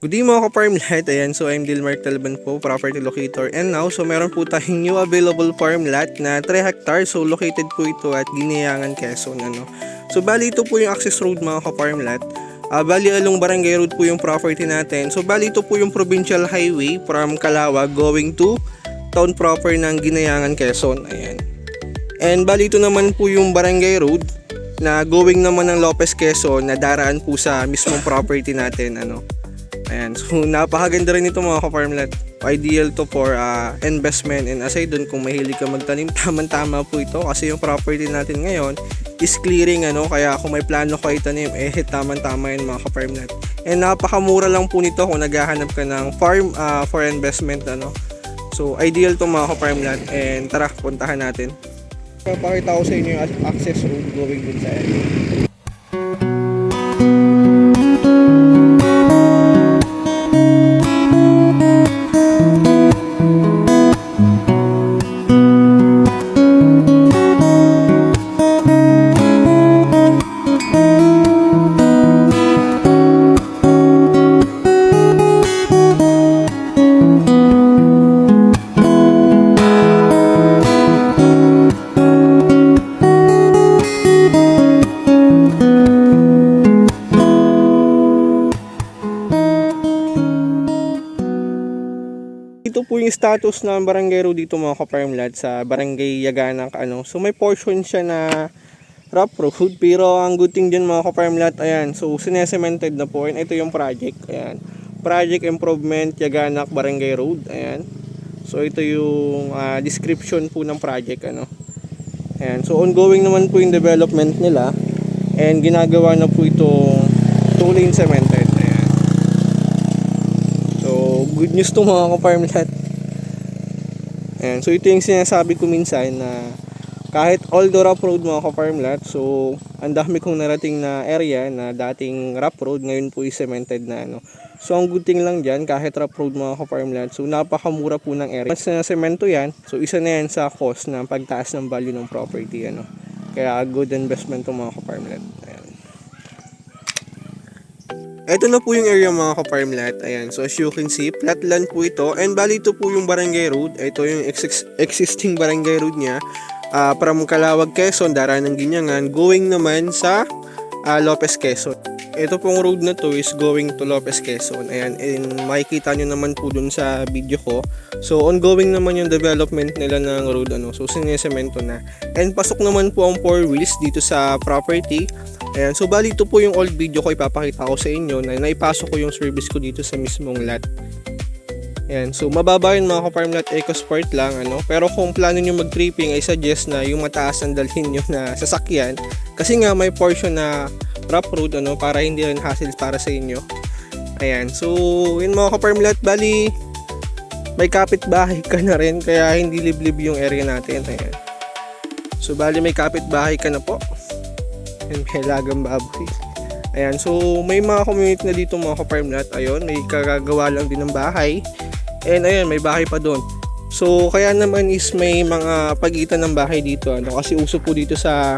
Good day mga ka-farmlat, ayan, so I'm Dilmar Talban po, property locator, and now, so meron po tayong new available farm lot na 3 hectares, so located po ito at Ginayangan, Quezon, ano. So bali ito po yung access road mga ka-farmlat, bali along Barangay Road po yung property natin, so bali ito po yung provincial highway from Calawag going to town proper ng Ginayangan, Quezon, ayan. And bali ito naman po yung Barangay Road na going naman ng Lopez, Quezon na daraan po sa mismong property natin, ano. Ayan, so napakaganda rin ito mga ka-farmlat. Ideal to for investment, and aside dun kung mahilig ka magtanim, tama-tama po ito kasi yung property natin ngayon is clearing, ano, kaya kung may plano kayo itanim, tama-tama yun mga ka-farmlat. And napakamura lang po nito kung naghahanap ka ng farm for investment, ano. So ideal to mga ka-farmlat, and tara, puntahan natin. Papakita ko sa inyo yung access road going dun sa area. Ito po yung status ng barangay road dito mga ka-farmlat sa barangay Yaganak, ano. So may portion siya na rough road, pero ang good thing dyan mga ka-farmlat, ayan, so sinesemented na po, and ito yung project, ayan, project improvement Yaganak Barangay Road, ayan. So ito yung description po ng project, ano. Ayan, so ongoing naman po yung development nila, and ginagawa na po itong 2-lane cemented. So, good news to mga ka-farmlat. Ayan, so ito yung sinasabi ko minsan na kahit all the rough road mga ka-farmlat, so ang dami kong narating na area na dating rough road, ngayon po is cemented na, ano. So ang good thing lang dyan, kahit rough road mga ka-farmlat, so napakamura po ng area. Once na semento yan, so isa na yan sa cost ng pagtaas ng value ng property, ano. Kaya good investment to mga ka-farmlat. Ayan. Ito na po yung area mga ka-farmlat. Ayan, so as you can see, flat land po ito. And bali ito po yung barangay road. Ito yung existing barangay road niya. From Calawag, Quezon, daraan ng Ginyangan, going naman sa Lopez, Quezon. Ito pong road na to is going to Lopez, Quezon. Ayan, and makikita nyo naman po dun sa video ko. So ongoing naman yung development nila ng road, ano. So sinesemento na. And pasok naman po ang 4 wheels dito sa property. Ayan, so bali ito po yung old video ko, ipapakita ko sa inyo na naipasok ko yung service ko dito sa mismong lot. Ayan, so mababa yun mga ka-farmlat, EcoSport lang, ano. Pero kung plano nyo mag-tripping, I suggest na yung mataas ang dalhin nyo na sasakyan, kasi nga may portion na rough road, ano, para hindi rin hassle para sa inyo. Ayan, so yun mga ka-farmlat, bali may kapitbahay ka na rin, kaya hindi liblib yung area natin. Ayan, so bali may kapitbahay ka na po. And may lagang baboy. Ayan, so may mga community na dito mga ka-farmlat. Ayun, may kagagawa lang din ng bahay. And ayun, may bahay pa doon. So kaya naman is may mga pagitan ng bahay dito, ano, kasi uso po dito sa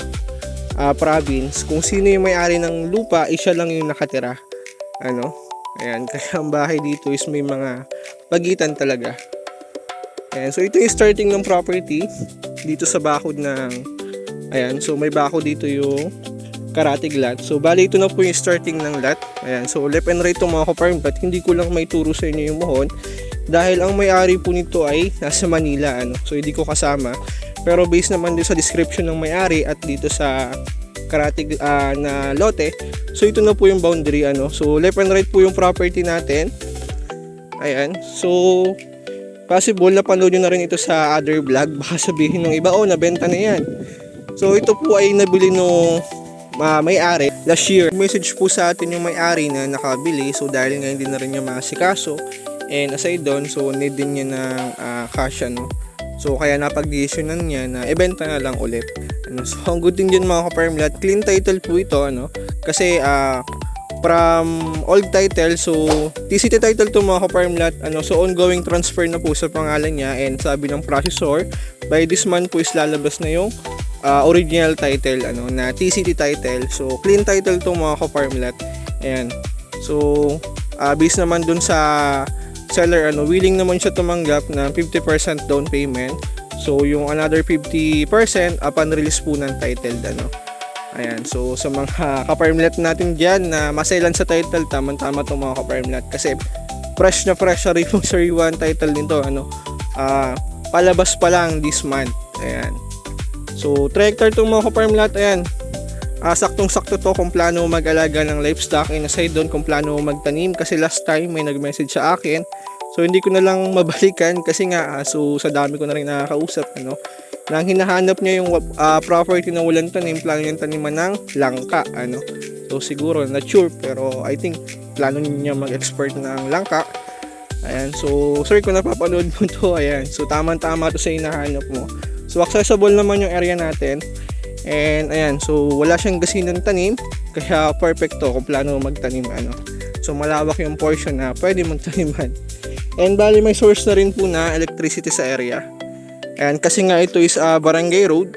province, kung sino yung may-ari ng lupa, siya lang yung nakatira, ano. Ayan, kaya ang bahay dito is may mga pagitan talaga. Ayan, so ito yung starting ng property dito sa bakod ng, ayan, so may bakod dito yung karatig lot. So bali ito na po yung starting ng lot. Ayan, so left and right to mga ka-farmlat. Hindi ko lang may turo sa inyo yung mohon dahil ang may-ari po nito ay nasa Manila, ano. So hindi ko kasama, pero based naman din sa description ng may-ari at dito sa karatig na lote, so ito na po yung boundary, ano. So left and right po yung property natin. Ayan, so possible na panood nyo na rin ito sa other vlog. Baka sabihin ng iba, oh, nabenta na yan. So ito po ay nabili nung may-ari last year. Message po sa atin yung may-ari na nakabili, so dahil ngayon din na rin niya masikaso, and aside doon, so need din niya ng cash, ano. So kaya napag-decisionan niya na ibenta na lang ulit, ano. So ang good thing dyan mga ka-farmlat, clean title po ito, ano, kasi from old title, so TCT title to mga ka-farmlat, ano. So ongoing transfer na po sa pangalan niya, and sabi ng processor by this month po is lalabas na yung original title, ano, na TCT title. So clean title to mga ka-farmlat. Ayan. So based naman dun sa seller, willing naman siya tumanggap ng 50% down payment. So yung another 50% upon release po ng title, Ayan, so sa mga ka-farmlet natin dyan na masailan sa title, tama-tama itong mga ka-farmlet kasi fresh na rin yung sariwan title nito, palabas pa lang this month. Ayan, so 3 hectare itong mga ka-farmlet. Ayan, saktong-sakto to kung plano mag-alaga ng livestock, and aside doon kung plano magtanim, kasi last time may nag-message sa akin, so hindi ko na lang mabalikan kasi nga so sa dami ko na rin nakakausap, nang hinahanap niya yung property na walang tanim, plano niyang taniman ng langka, so siguro not sure, pero I think plano niya mag-export ng langka. Ayan, so sir, kung napapanood mo to, ayan, so tamang-tama to sa hinahanap mo. So accessible naman yung area natin, and ayan, so wala siyang gasinang tanim, kaya perfect to kung plano magtanim, so malawak yung portion na pwede magtaniman. And bali may source na rin po na electricity sa area. Ayan, kasi nga ito is barangay road.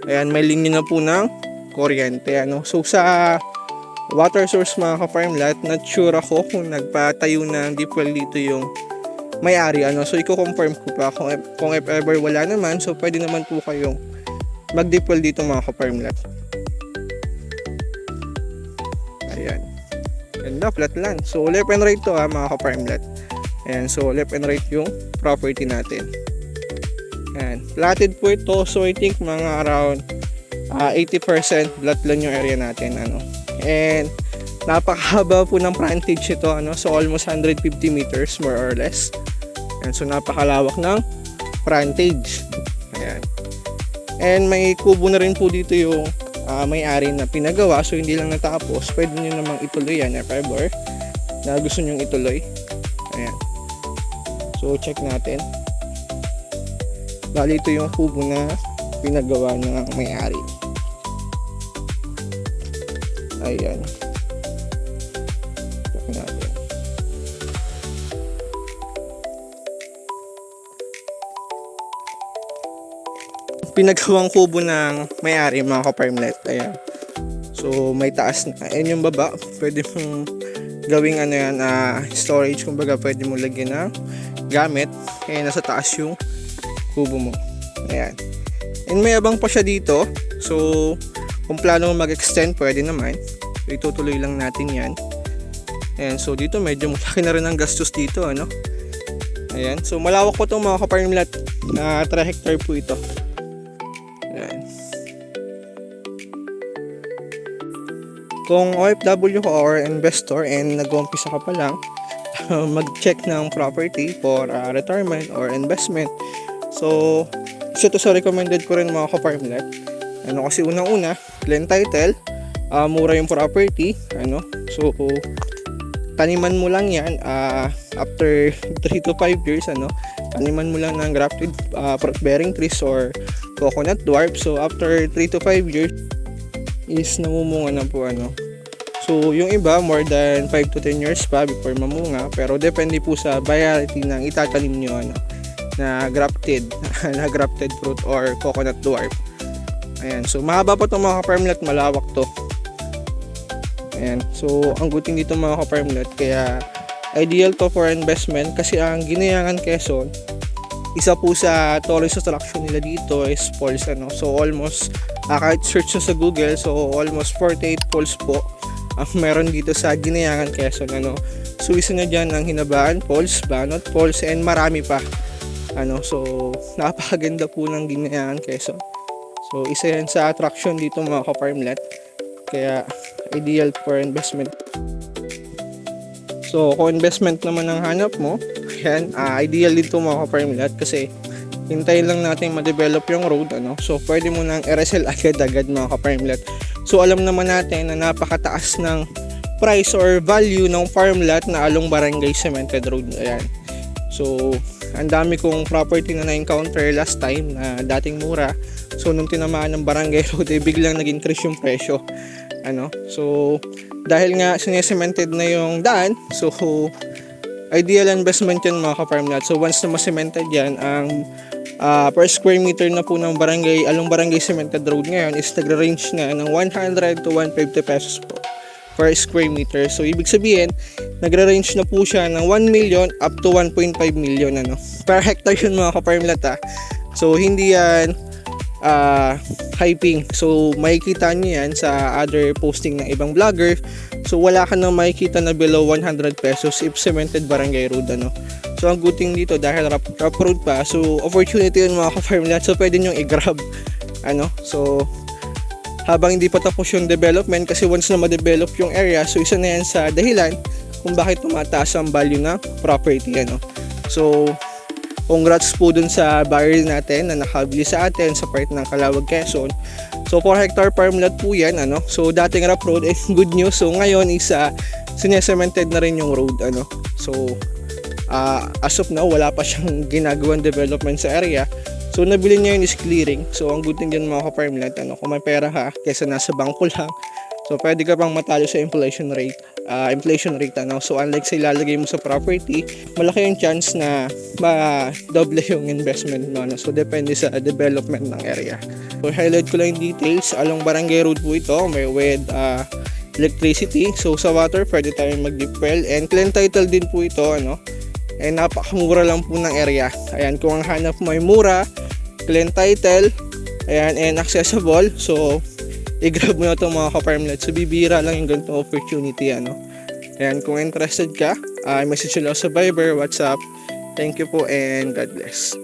Ayan, may linya na po ng kuryente, So sa water source mga ka-farmlet, not sure ako kung nagpatayo ng deep well dito yung may-ari, So i-confirm ko pa kung if ever wala naman, so pwede naman po kayong mag-deep well dito mga ka-farmlet. Ayan. Ganda, flat land. So left and right to mga ka-farmlet. Ayan, so left and right yung property natin. Ayan, platted po ito, so I think mga around 80% flat land yung area natin, And napakahaba po ng frontage ito, so almost 150 meters more or less. And so napakalawak ng frontage. Ayan. And may kubo na rin po dito yung may-ari na pinagawa, so hindi lang natapos. Pwede nyo namang ituloy yan if ever na gusto nyo ituloy. Ayan. So check natin. Bali ito yung kubo na pinagawa ng may-ari. Ayan. Check natin. Pinagawang kubo ng may-ari mga ka-farmlet. Ayan. So may taas na. Ayan yung baba. Pwede mong gawing storage. Kumbaga pwede mong lagyan ng gamit. Ayan, nasa taas yung kubo mo. Ayan. And may abang pa siya dito. So kung plano mo mag-extend, pwede naman. So itutuloy lang natin yan. Ayan. So dito medyo malaki na rin ang gastos dito, Ayan. So malawak po itong mga ka-farmlet. 3 hectare po ito. Ayan. Kung OFW ka or investor and nag-umpisa ka pa lang, mag-check ng property for retirement or investment. So, isa to sa recommended ko rin mga ka-farmlet. Kasi unang-una, clean title, mura yung property, So, taniman mo lang yan after 3 to 5 years, taniman mo lang ng grafted fruit-bearing trees or coconut dwarf. So, after 3 to 5 years is namumunga na po, So, yung iba, more than 5 to 10 years pa before mamunga. Pero depende po sa variety ng itatanim nyo, na grafted fruit or coconut dwarf. Ayan, so mahaba pa itong mga ka-farmlet, malawak to. Ayan, so ang guting dito mga ka-farmlet, kaya ideal to for investment kasi ang Ginayangan, Quezon, isa po sa tourist attraction nila dito is falls, So almost, kahit search sa Google, so almost 48 falls po ang meron dito sa Ginayangan, Quezon, So isa na dyan ang Hinabaan Falls, Banot Falls, and marami pa. So napakaganda po ng Ginayangan, Quezon. So isa yan sa attraction dito mga ka-farmlet, kaya ideal for investment. So kung investment naman ang hanap mo, yan, ideal dito mga ka-farmlet kasi hintayin lang natin ma-develop yung road, So pwede mo nang i-resell agad-agad mga ka-farmlet. So alam naman natin na napakataas ng price or value ng farmlet na along Barangay Cemented Road. Ayan. So ang dami kong property na na-encounter last time na dating mura. So nung tinamaan ng Barangay Road, biglang nag-increase yung presyo. So dahil nga sinesemented na yung daan, so ideal investment yan mga ka-farmlet. So once na ma-cemented yan, ang per square meter na po ng barangay, along Barangay Cemented Road ngayon is nagre-range na ng 100 to 150 pesos po. per square meter. So ibig sabihin, nagre-range na po siya ng 1 million up to 1.5 million ano. Per hectare yun mga ka-farmlat ha. So hindi yan hyping. So makikita nyo yan sa other posting ng ibang vlogger. So wala ka nang makikita na below 100 pesos if cemented barangay road ano. So ang good thing dito dahil rough road pa, so opportunity yun mga ka-farmlat. So pwede nyo i-grab ano. So habang hindi pa tapos yung development, kasi once na ma-develop yung area, so isa na yan sa dahilan kung bakit tumataas ang value na property ano. So congrats po dun sa buyer natin na nakabili sa atin sa part ng Calawag, Quezon. So 4 hectare farmland po yan ano. So dating rough road, good news. So ngayon is sinesemented na rin yung road ano. So as of now wala pa siyang ginagawang development sa area. So nabili niya yun is clearing. So ang good thing dyan mga ka-farmland ano, kung may pera ka kesa nasa bangko lang, so pwede ka pang matalo sa inflation rate ano. So unlike sa ilalagay mo sa property, malaki yung chance na ma-double yung investment mo ano. So depende sa development ng area. So highlight ko lang yung details. Along barangay road po ito, may with electricity. So sa water pwede tayong mag-deep well, and clean title din po ito ano. And napakamura lang po ng area. Ayan, kung ang hanap mo ay mura, clean title, ayan, and accessible, so i-grab mo na itong mga ka-farmland. So bibira lang yung ganitong opportunity ano. Ayan, kung interested ka, message nyo lang sa Viber, WhatsApp. Thank you po and God bless.